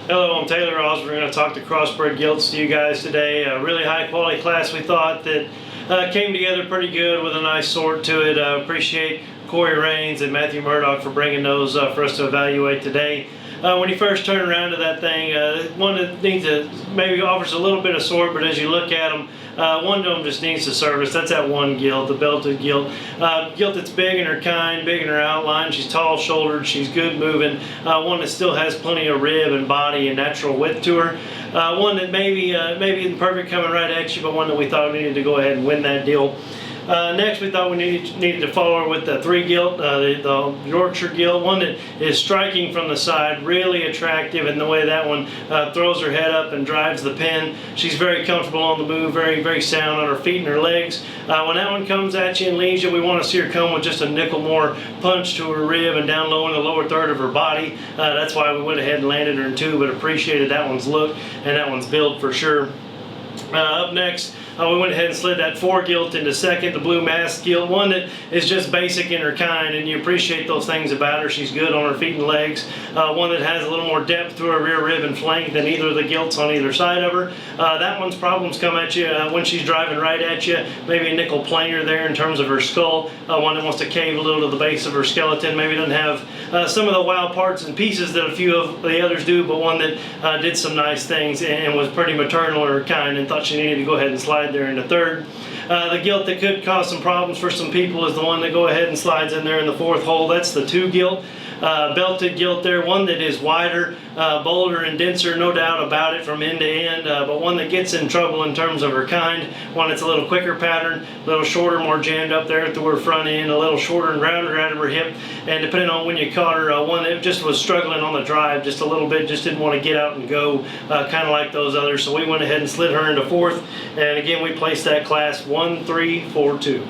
Hello, I'm Taylor Oz. We're going to talk to Crossbred Gilts to you guys today. A really high quality class, we thought, that came together pretty good with a nice sort to it. Appreciate Corey Raines and Matthew Murdoch for bringing those for us to evaluate today. When you first turn around to that thing, one that needs to maybe offers a little bit of sort, but as you look at them, one of them just needs to service. That's that one gilt, the belted gilt. Gilt that's big in her kind, big in her outline. She's tall shouldered, she's good moving. One that still has plenty of rib and body and natural width to her. One that maybe isn't perfect coming right at you, but one that we thought we needed to go ahead and win that deal. Next, we thought we needed to follow her with the 3 gilt, the Yorkshire gilt, one that is striking from the side, really attractive in the way that one throws her head up and drives the pen. She's very comfortable on the move, very sound on her feet and her legs. When that one comes at you and leaves you, we want to see her come with just a nickel more punch to her rib and down low in the lower third of her body. That's why we went ahead and landed her in 2, but appreciated that one's look and that one's build for sure. Up next, we went ahead and slid that 4 gilt into 2nd, the blue mask gilt, one that is just basic in her kind, and you appreciate those things about her. She's good on her feet and legs. One that has a little more depth to her rear rib and flank than either of the gilts on either side of her. That one's problems come at you when she's driving right at you. Maybe a nickel planer there in terms of her skull. One that wants to cave a little to the base of her skeleton. Maybe doesn't have some of the wow parts and pieces that a few of the others do, but one that did some nice things and was pretty maternal in her kind and thought she needed to go ahead and slide there into 3rd. The gilt that could cause some problems for some people is the one that go ahead and slides in there in the 4th hole. That's the 2 gilt. Belted gilt there, one that is wider, bolder and denser, no doubt about it from end to end, but one that gets in trouble in terms of her kind. One that's a little quicker pattern, a little shorter, more jammed up there through her front end, a little shorter and rounder out of her hip, and depending on when you caught her, one that just was struggling on the drive just a little bit, just didn't want to get out and go, kind of like those others. So we went ahead and slid her into 4th, and again we placed that class 1, 3, 4, 2.